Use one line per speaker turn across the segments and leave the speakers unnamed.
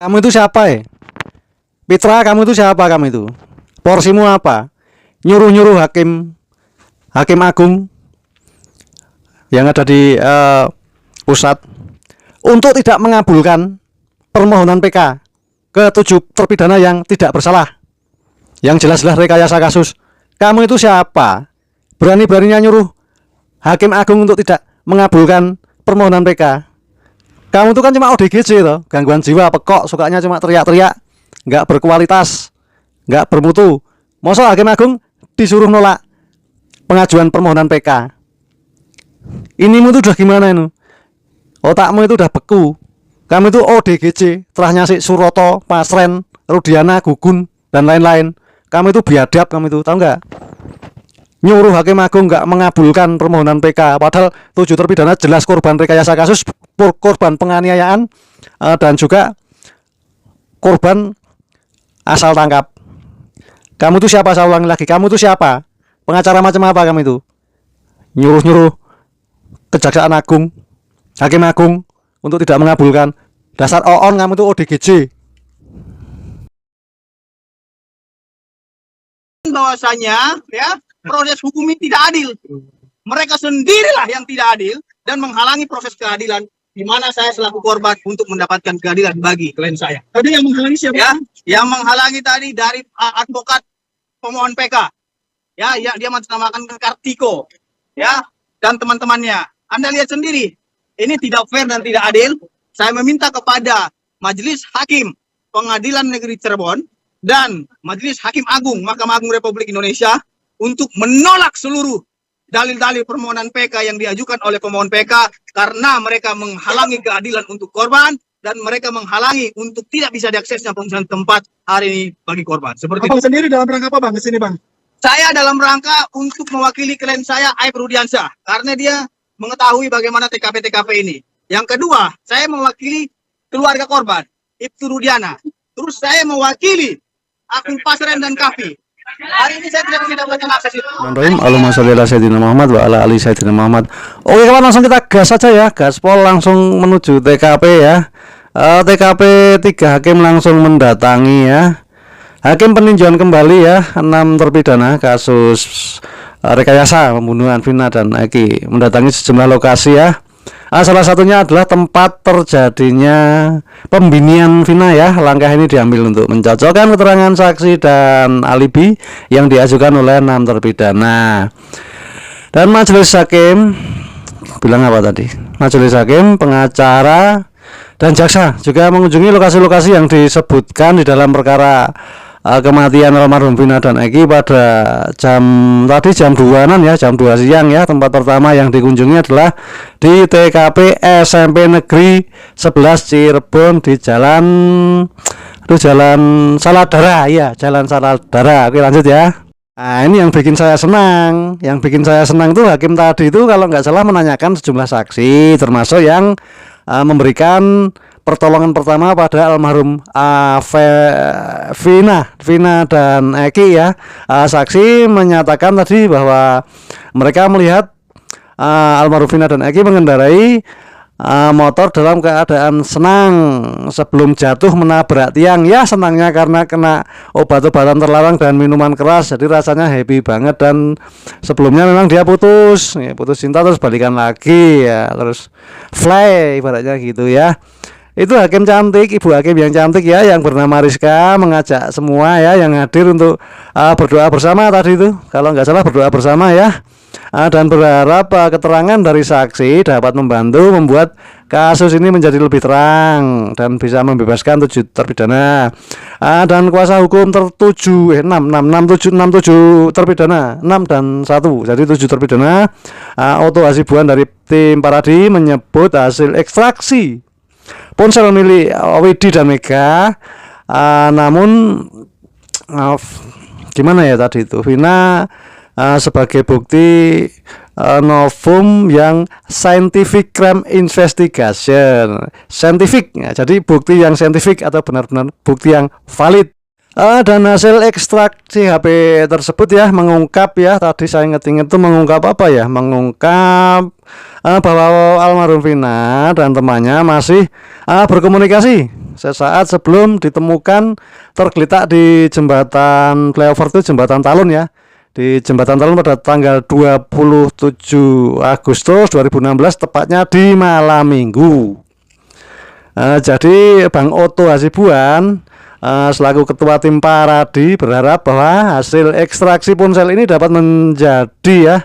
Kamu itu siapa ya? Pitra, kamu itu siapa kamu itu? Porsimu apa? Nyuruh-nyuruh hakim agung yang ada di pusat untuk tidak mengabulkan permohonan PK ke 7 terpidana yang tidak bersalah, yang jelas-jelas rekayasa kasus. Kamu itu siapa? Berani-beraninya nyuruh hakim agung untuk tidak mengabulkan permohonan PK. Kamu itu kan cuma ODGJ toh, gangguan jiwa pekok, sukanya cuma teriak-teriak, nggak berkualitas, nggak bermutu. Masa hakim agung disuruh nolak pengajuan permohonan PK? Inimu itu udah gimana itu? Otakmu itu udah beku. Kamu itu ODGJ, telah nyasik Suroto, Pasren, Rudiana, Gugun, dan lain-lain. Kamu itu biadab, kamu itu, tahu nggak? Nyuruh hakim agung nggak mengabulkan permohonan PK, padahal 7 terpidana jelas korban rekayasa kasus, korban penganiayaan, dan juga korban asal tangkap. Kamu itu siapa? Saya ulangi lagi, kamu itu siapa? Pengacara macam apa kamu itu? Nyuruh-nyuruh Kejaksaan Agung, hakim agung untuk tidak mengabulkan. Dasar oon, kamu itu ODGJ.
Bahwasanya ya proses hukum ini tidak adil. Mereka sendirilah yang tidak adil dan menghalangi proses keadilan, di mana saya selaku korban untuk mendapatkan keadilan bagi klien saya.
Tadi yang menghalangi siapa?
Ya, yang menghalangi tadi dari advokat pemohon PK. Ya, dia menamakan Kartiko. Ya, dan teman-temannya. Anda lihat sendiri, ini tidak fair dan tidak adil. Saya meminta kepada Majelis Hakim Pengadilan Negeri Cirebon dan Majelis Hakim Agung Mahkamah Agung Republik Indonesia untuk menolak seluruh dalil-dalil permohonan PK yang diajukan oleh pemohon PK, karena mereka menghalangi keadilan untuk korban dan mereka menghalangi untuk tidak bisa diaksesnya pemeriksaan tempat hari ini bagi korban. Seperti
Abang
itu.
sendiri dalam rangka apa bang kesini bang?
Saya dalam rangka untuk mewakili klien saya, Aib Rudiansyah, karena dia mengetahui bagaimana TKP ini. Yang kedua, saya mewakili keluarga korban, Ibtu Rudiana. Terus saya mewakili akun Pasren dan Kafi. Hari ini saya tidak bisa mendapatkan akses itu.
Allahumma sholli ala sayyidina Muhammad wa ala ali sayyidina Muhammad. Oke kawan, langsung kita gas saja ya, gaspol langsung menuju TKP ya. TKP 3 hakim langsung mendatangi ya. Hakim peninjauan kembali ya 6 terpidana kasus rekayasa pembunuhan Vina dan Eki mendatangi sejumlah lokasi ya. Salah satunya adalah tempat terjadinya pembinian Vina ya. Langkah ini diambil untuk mencocokkan keterangan saksi dan alibi yang diajukan oleh 6 terpidana. Dan majelis hakim bilang apa tadi? Majelis hakim, pengacara, dan jaksa juga mengunjungi lokasi-lokasi yang disebutkan di dalam perkara kematian almarhum Vina dan Eki pada jam 2-an ya, jam 2 siang ya. Tempat pertama yang dikunjungi adalah di TKP SMP Negeri 11 Cirebon di Jalan Saladara ya, Jalan Saladara. Oke lanjut ya. Nah ini yang bikin saya senang. Yang bikin saya senang tuh hakim tadi itu kalau nggak salah menanyakan sejumlah saksi, termasuk yang memberikan pertolongan pertama pada almarhum Vina dan Eki ya. Saksi menyatakan tadi bahwa mereka melihat almarhum Vina dan Eki mengendarai motor dalam keadaan senang sebelum jatuh menabrak tiang ya. Senangnya karena kena obat-obatan terlarang dan minuman keras, jadi rasanya happy banget. Dan sebelumnya memang dia putus cinta terus balikan lagi ya, terus fly ibaratnya gitu ya. Itu hakim cantik, ibu hakim yang cantik ya, yang bernama Rizka, mengajak semua ya yang hadir untuk berdoa bersama tadi itu, kalau nggak salah berdoa bersama ya. Dan berharap keterangan dari saksi dapat membantu membuat kasus ini menjadi lebih terang dan bisa membebaskan 7 terpidana. Dan kuasa hukum tertuju 6 7 terpidana, 6 dan 1, jadi 7 terpidana. Oto Hasibuan dari tim Paradi menyebut hasil ekstraksi ponsel milik Widi dan Mega, namun gimana ya tadi itu, Vina sebagai bukti novum yang scientific crime investigation, scientific ya, jadi bukti yang scientific atau benar-benar bukti yang valid. Dan hasil ekstraksi HP tersebut ya mengungkap ya, tadi saya inget-inget itu mengungkap apa ya, mengungkap bahwa almarhum Vina dan temannya masih berkomunikasi sesaat sebelum ditemukan tergeletak di jembatan flyover, itu jembatan Talun ya, di jembatan Talun pada tanggal 27 Agustus 2016, tepatnya di malam minggu. Jadi Bang Oto Hasibuan selaku ketua tim Paradi berharap bahwa hasil ekstraksi ponsel ini dapat menjadi ya,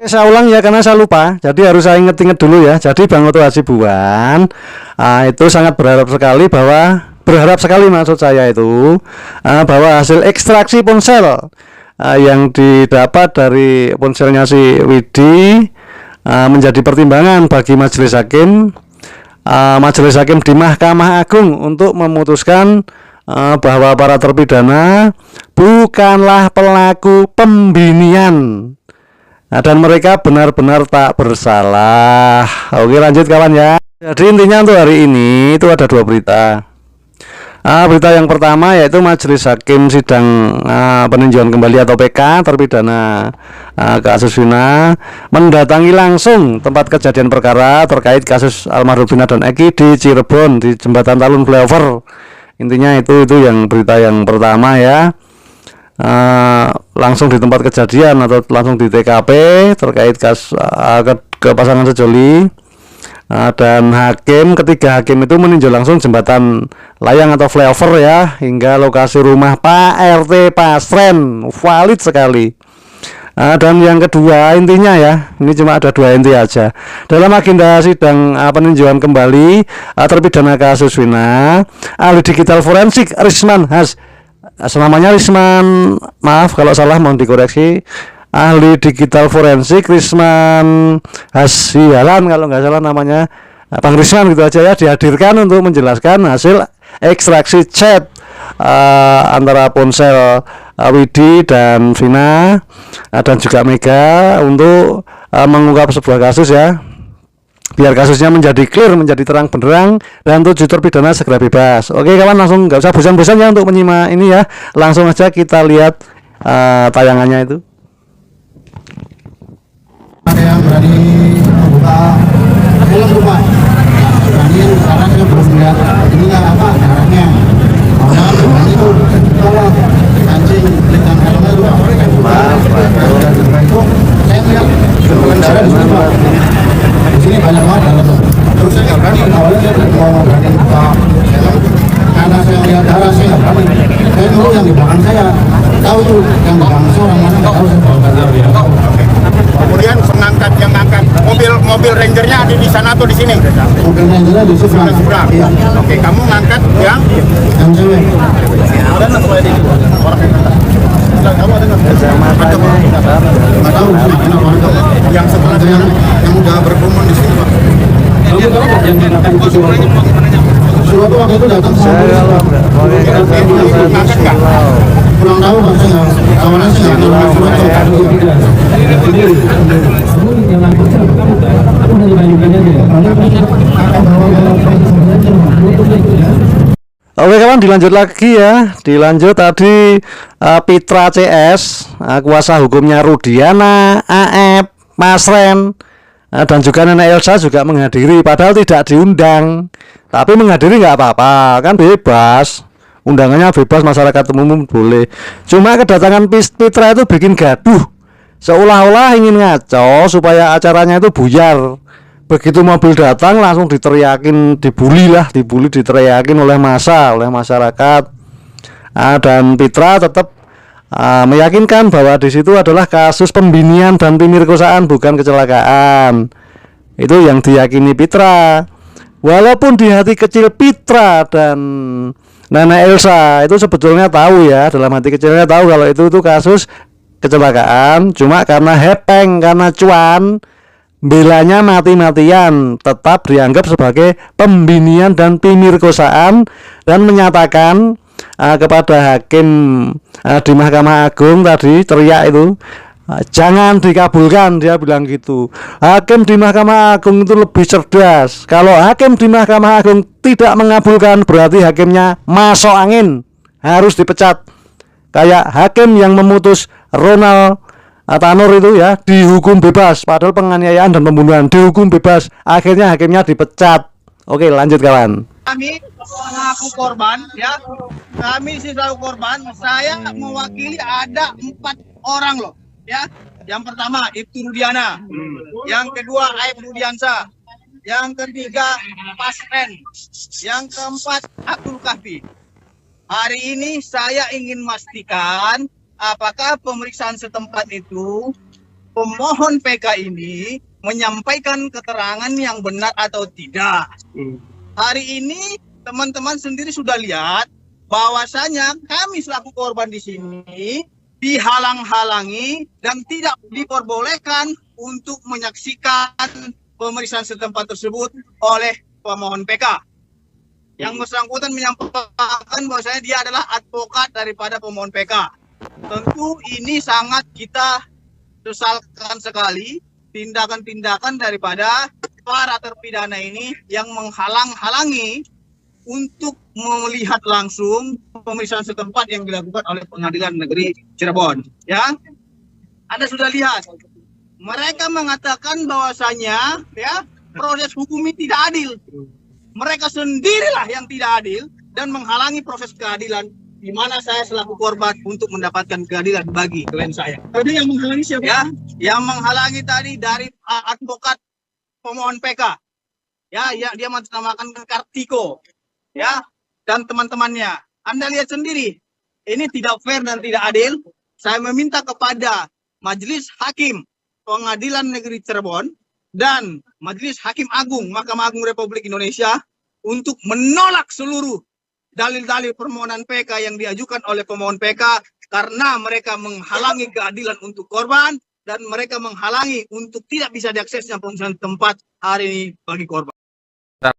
saya ulang ya karena saya lupa, jadi harus saya inget-inget dulu ya. Jadi Bang Oto Hasibuan itu sangat berharap sekali maksud saya itu bahwa hasil ekstraksi ponsel yang didapat dari ponselnya si Widi menjadi pertimbangan bagi majelis hakim di Mahkamah Agung untuk memutuskan bahwa para terpidana bukanlah pelaku pembinian dan mereka benar-benar tak bersalah. Oke, lanjut kawan ya. Jadi intinya untuk hari ini itu ada 2 berita. Berita yang pertama yaitu majelis hakim sidang peninjauan kembali atau PK terpidana kasus Vina mendatangi langsung tempat kejadian perkara terkait kasus almarhum Vina dan Eki di Cirebon di jembatan Talun flyover. Intinya itu yang berita yang pertama ya, langsung di tempat kejadian atau langsung di TKP terkait kasus ke pasangan sejoli. Dan ketiga hakim itu meninjau langsung jembatan layang atau flyover ya, hingga lokasi rumah Pak RT Pasren. Valid sekali. Dan yang kedua intinya ya, ini cuma ada 2 inti aja. Dalam agenda sidang peninjauan kembali terpidana kasus Vina, ahli digital forensik Risman Has, namanya Risman, maaf kalau salah mohon dikoreksi, ahli digital forensik Risman Hasialan kalau nggak salah namanya, Bang Risman gitu aja ya, dihadirkan untuk menjelaskan hasil ekstraksi chat antara ponsel Widi dan Vina dan juga Mega untuk mengungkap sebuah kasus ya, biar kasusnya menjadi clear, menjadi terang benderang, dan 7 terpidana segera bebas. Oke kawan, langsung nggak usah bosan-bosan ya untuk menyimak ini ya, langsung aja kita lihat tayangannya itu.
Ada yang berani membuka film rumah, berani karena saya belum lihat ini nggak apa caranya. Orang berani itu kalau kancing belikan helmnya itu itu saya lihat pengendara di sini Pak, di sini banyak banget dalam. Terus saya nggak berani, awalnya saya mau berani buka helm karena saya lihat darah, saya nggak berani. Saya dulu yang di belakang saya tahu tuh yang di belakang saya orang mana nggak tahu, saya bawa darah.
Kemudian yang ngangkat mobil rangernya ada di sana atau di sini?
Mobil rangernya di seberang. Iya.
Oke, kamu ngangkat yang
cewek.
ada nggak selain itu orang yang ngangkat? Kamu ada nggak?
Nggak tahu
Yang setelah yang udah berkerumun di sini Pak.
kamu tahu nggak yang ngangkat itu suatu waktu itu datang sama
Ngangkat nggak?
kurang tahu Pak, saya awalnya sih nggak tahu
Oke kawan, dilanjut lagi ya. Dilanjut tadi Pitra CS, kuasa hukumnya Rudiana, AF, Masren, dan juga Nenek Elsa juga menghadiri, padahal tidak diundang. Tapi menghadiri nggak apa-apa, kan bebas. Undangannya bebas, masyarakat umum boleh. Cuma kedatangan Pitra itu bikin gaduh, seolah-olah ingin ngaco supaya acaranya itu buyar. Begitu mobil datang langsung diteriakin, dibully, diteriakin oleh massa, oleh masyarakat. Dan Pitra tetap meyakinkan bahwa di situ adalah kasus pembinian dan pemerkosaan, bukan kecelakaan. Itu yang diyakini Pitra. Walaupun di hati kecil Pitra dan Nenek Elsa itu sebetulnya tahu ya, dalam hati kecilnya tahu kalau itu kasus kecelakaan, cuma karena hepeng, karena cuan, belanya mati-matian, tetap dianggap sebagai pembinian dan pemerkosaan, dan menyatakan kepada hakim di Mahkamah Agung tadi teriak itu, Jangan dikabulkan, dia bilang gitu. Hakim di Mahkamah Agung itu lebih cerdas. Kalau hakim di Mahkamah Agung tidak mengabulkan, berarti hakimnya masuk angin, harus dipecat. Kayak hakim yang memutus Ronald Tanur itu ya, dihukum bebas, padahal penganiayaan dan pembunuhan, dihukum bebas, akhirnya hakimnya dipecat. Oke, lanjut kawan.
Kami mengaku korban, ya. Kami selaku korban. Saya mewakili ada 4 orang loh, ya. Yang pertama Ibtu Rudiana, yang kedua Aib Rudiansa, yang ketiga Pasren, yang keempat Abdul Kahfi. Hari ini saya ingin memastikan apakah pemeriksaan setempat itu pemohon PK ini menyampaikan keterangan yang benar atau tidak. Hari ini teman-teman sendiri sudah lihat bahwasanya kami selaku korban di sini dihalang-halangi dan tidak diperbolehkan untuk menyaksikan pemeriksaan setempat tersebut oleh pemohon PK. Yang bersangkutan menyampaikan bahwasanya dia adalah advokat daripada pemohon PK. Tentu ini sangat kita sesalkan sekali tindakan-tindakan daripada para terpidana ini yang menghalang-halangi untuk melihat langsung pemeriksaan setempat yang dilakukan oleh Pengadilan Negeri Cirebon. Ya, Anda sudah lihat, mereka mengatakan bahwasanya ya proses hukum ini tidak adil. Mereka sendirilah yang tidak adil dan menghalangi proses keadilan, di mana saya selaku korban untuk mendapatkan keadilan bagi klien saya.
Tadi yang menghalangi siapa?
Ya, yang menghalangi tadi dari advokat pemohon PK. Ya, dia menamakan Kartiko. Ya, dan teman-temannya. Anda lihat sendiri, ini tidak fair dan tidak adil. Saya meminta kepada Majelis Hakim Pengadilan Negeri Cirebon dan Majelis Hakim Agung Mahkamah Agung Republik Indonesia untuk menolak seluruh dalil-dalil permohonan PK yang diajukan oleh pemohon PK karena mereka menghalangi keadilan untuk korban dan mereka menghalangi untuk tidak bisa diaksesnya pemeriksaan tempat hari ini bagi korban.